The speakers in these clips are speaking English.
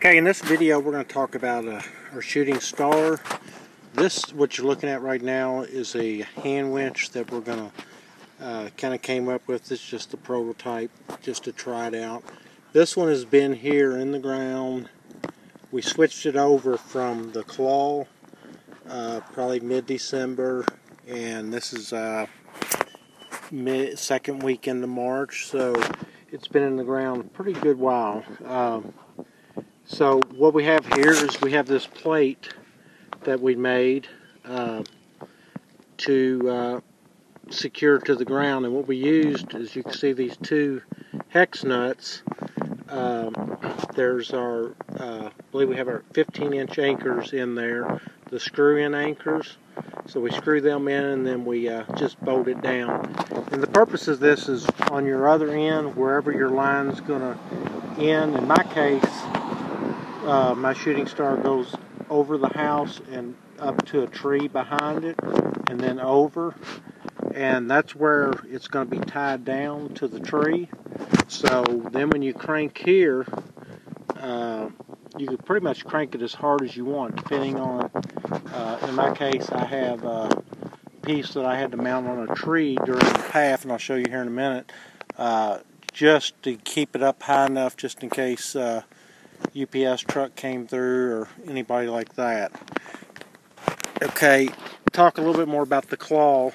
Okay, in this video we're going to talk about our shooting star. This, what you're looking at right now, is a hand winch that we're going to kind of came up with. It's just a prototype, just to try it out. This one has been here in the ground. We switched it over from the claw probably mid-December, and this is second weekend of March, so it's been in the ground a pretty good while. So what we have here is we have this plate that we made to secure to the ground, and what we used is, you can see these two hex nuts. There's our, I believe we have our 15-inch anchors in there, the screw-in anchors. So we screw them in, and then we just bolt it down. And the purpose of this is on your other end, wherever your line's going to end. In my case, my shooting star goes over the house and up to a tree behind it, and then over. And that's where it's going to be tied down to the tree. So then when you crank here, you can pretty much crank it as hard as you want, depending on, in my case, I have a piece that I had to mount on a tree during the path, and I'll show you here in a minute, just to keep it up high enough just in case UPS truck came through or anybody like that. Okay, talk a little bit more about the claw.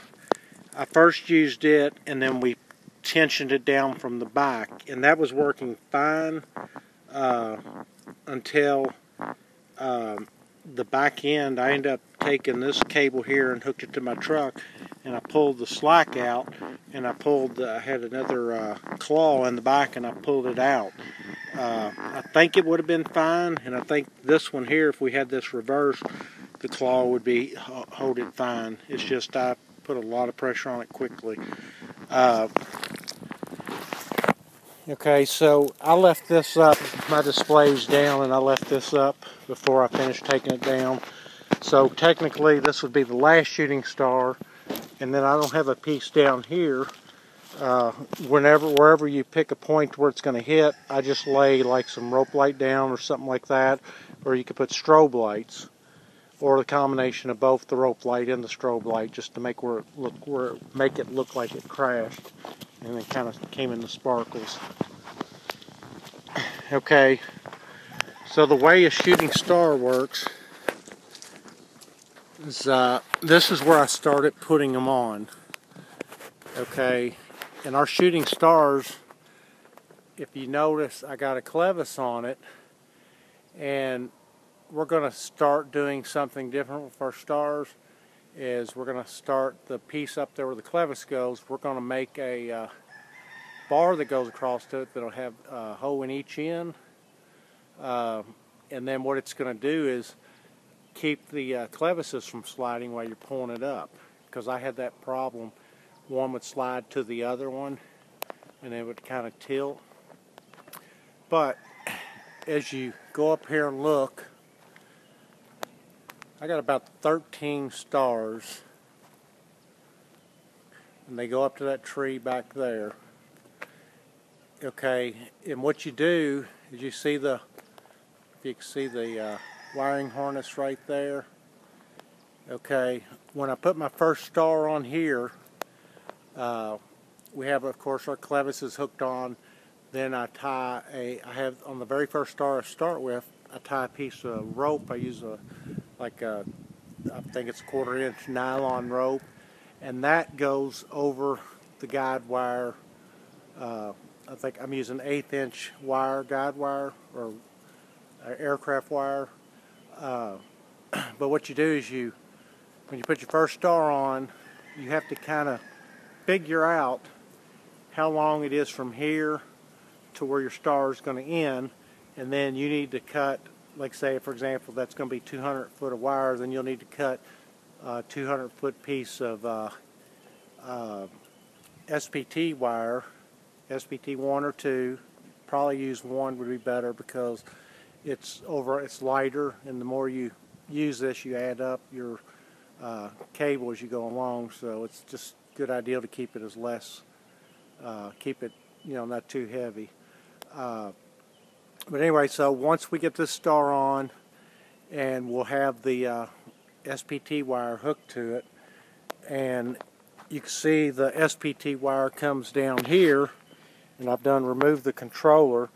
I first used it, and then we tensioned it down from the back, and that was working fine until the back end. I ended up taking this cable here and hooked it to my truck, and I pulled the slack out, and I had another claw in the back, and I pulled it out. I think it would have been fine, and I think this one here, if we had this reversed, the claw would be hold it fine. It's just I put a lot of pressure on it quickly. Okay, so I left this up, my display's down, and I left this up before I finished taking it down. So technically this would be the last shooting star, and then I don't have a piece down here. Wherever you pick a point where it's going to hit, I just lay like some rope light down or something like that, or you could put strobe lights, or the combination of both the rope light and the strobe light, just to make make it look like it crashed, and it kind of came in the sparkles. Okay, so the way a shooting star works is this is where I started putting them on. Okay, and our shooting stars, if you notice, I got a clevis on it, and we're going to start doing something different with our stars. Is we're going to start the piece up there where the clevis goes. We're going to make a bar that goes across to it that'll have a hole in each end, and then what it's going to do is keep the clevises from sliding while you're pulling it up, because I had that problem. One would slide to the other one, and it would kind of tilt. But as you go up here and look, I got about 13 stars, and they go up to that tree back there. Okay, and what you do is you see if you can see the wiring harness right there. Okay, when I put my first star on here, we have, of course, our clevises hooked on. Then I have on the very first star I start with, I tie a piece of rope. I use I think it's 1/4 inch nylon rope, and that goes over the guide wire. I think I'm using 1/8 inch wire, guide wire, or aircraft wire. But what you do is when you put your first star on, you have to kind of figure out how long it is from here to where your star is going to end, and then you need to cut, like say for example that's going to be 200 foot of wire, then you'll need to cut a 200 foot piece of SPT wire, SPT 1 or 2. Probably use 1 would be better, because it's lighter, and the more you use this, you add up your cable as you go along. So it's just a good idea to keep it keep it not too heavy. But anyway, so once we get this star on, and we'll have the SPT wire hooked to it, and you can see the SPT wire comes down here, and I've done removed the controller,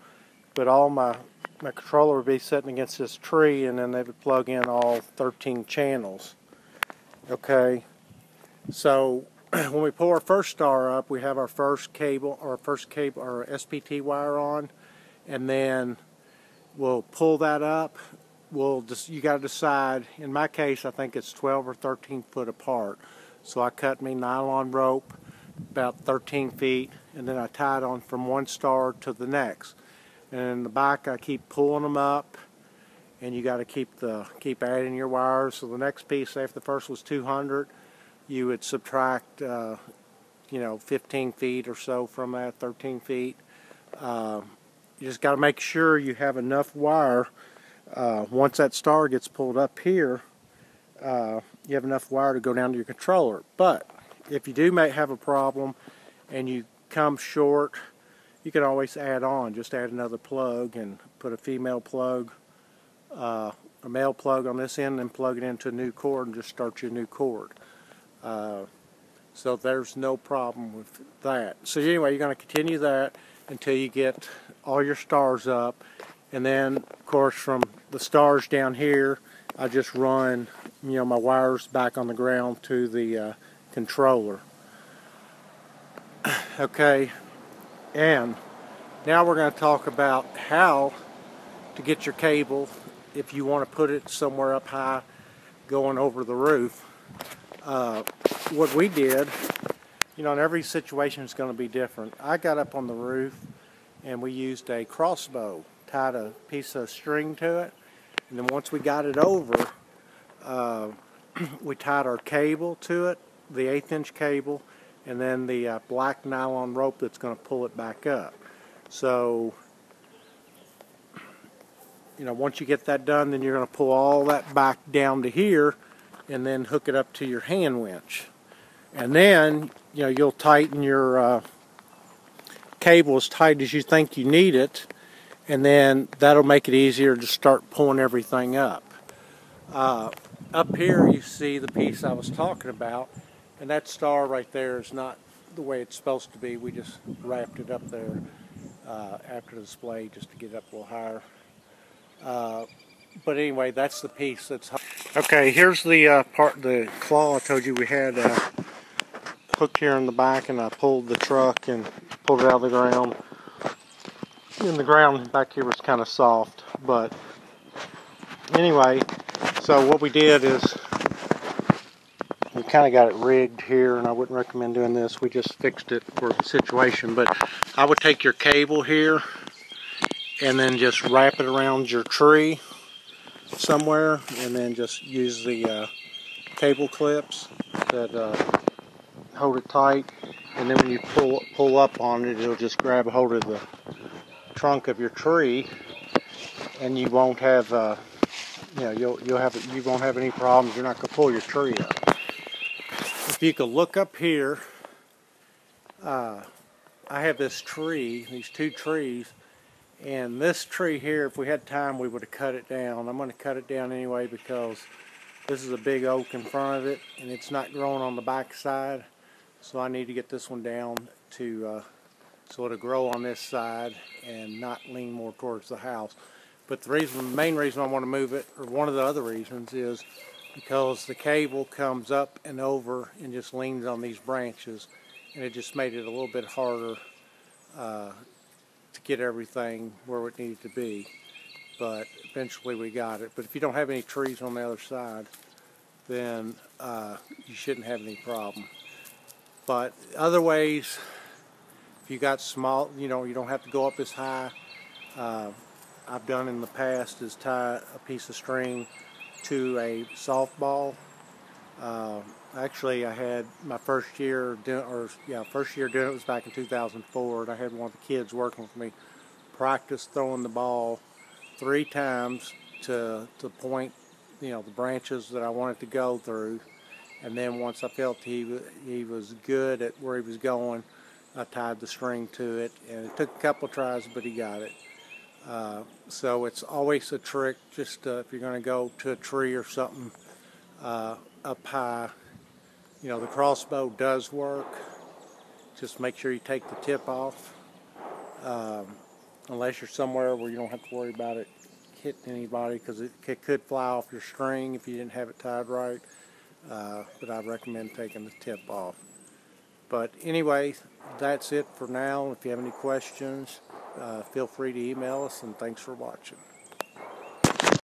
but all my controller would be sitting against this tree, and then they would plug in all 13 channels. Okay, so when we pull our first star up, we have our first cable, our SPT wire on, and then we'll pull that up. You got to decide. In my case, I think it's 12 or 13 foot apart. So I cut me nylon rope about 13 feet, and then I tie it on from one star to the next. And in the back, I keep pulling them up, and you got to keep adding your wires. So the next piece, say if the first was 200, you would subtract 15 feet or so from that, 13 feet. You just got to make sure you have enough wire. Once that star gets pulled up here, you have enough wire to go down to your controller. But if you do have a problem and you come short, you can always add on. Just add another plug and put a female plug, a male plug on this end, and plug it into a new cord and just start your new cord. So there's no problem with that. So anyway, you're going to continue that until you get all your stars up. And then, of course, from the stars down here, I just run, my wires back on the ground to the controller. Okay, and now we're going to talk about how to get your cable if you want to put it somewhere up high going over the roof. What we did, and every situation is going to be different. I got up on the roof and we used a crossbow. Tied a piece of string to it, and then once we got it over, we tied our cable to it, the 1/8 inch cable, and then the black nylon rope that's going to pull it back up. So, once you get that done, then you're going to pull all that back down to here, and then hook it up to your hand winch. And then, you'll tighten your cable as tight as you think you need it, and then that'll make it easier to start pulling everything up. Up here you see the piece I was talking about, and that star right there is not the way it's supposed to be. We just wrapped it up there after the display just to get it up a little higher. But anyway, that's the piece that's... Okay, here's the the claw I told you we had hooked here in the back, and I pulled the truck and pulled it out of the ground. And the ground back here was kind of soft, but anyway, so what we did is we kind of got it rigged here, and I wouldn't recommend doing this. We just fixed it for the situation, but I would take your cable here and then just wrap it around your tree somewhere, and then just use the cable clips that hold it tight, and then when you pull up on it, it'll just grab a hold of the trunk of your tree, and you won't have you won't have any problems. You're not going to pull your tree up. If you could look up here, I have this tree, these two trees, and this tree here, if we had time, we would have cut it down. I'm going to cut it down anyway because this is a big oak in front of it, and it's not growing on the back side, so I need to get this one down to so it'll grow on this side and not lean more towards the house. But the main reason I want to move it, or one of the other reasons, is because the cable comes up and over and just leans on these branches, and it just made it a little bit harder to get everything where it needed to be. But eventually we got it. But if you don't have any trees on the other side, then you shouldn't have any problem. But other ways, if you got small, you don't have to go up as high. I've done in the past is tie a piece of string to a softball. Actually, I had my first year doing it was back in 2004, and I had one of the kids working with me practice throwing the ball 3 times to point, the branches that I wanted to go through, and then once I felt he was good at where he was going, I tied the string to it, and it took a couple of tries, but he got it. So it's always a trick, just if you're going to go to a tree or something up high. You know, the crossbow does work. Just make sure you take the tip off. Unless you're somewhere where you don't have to worry about it hitting anybody, because it could fly off your string if you didn't have it tied right. But I'd recommend taking the tip off. But anyway, that's it for now. If you have any questions, feel free to email us, and thanks for watching.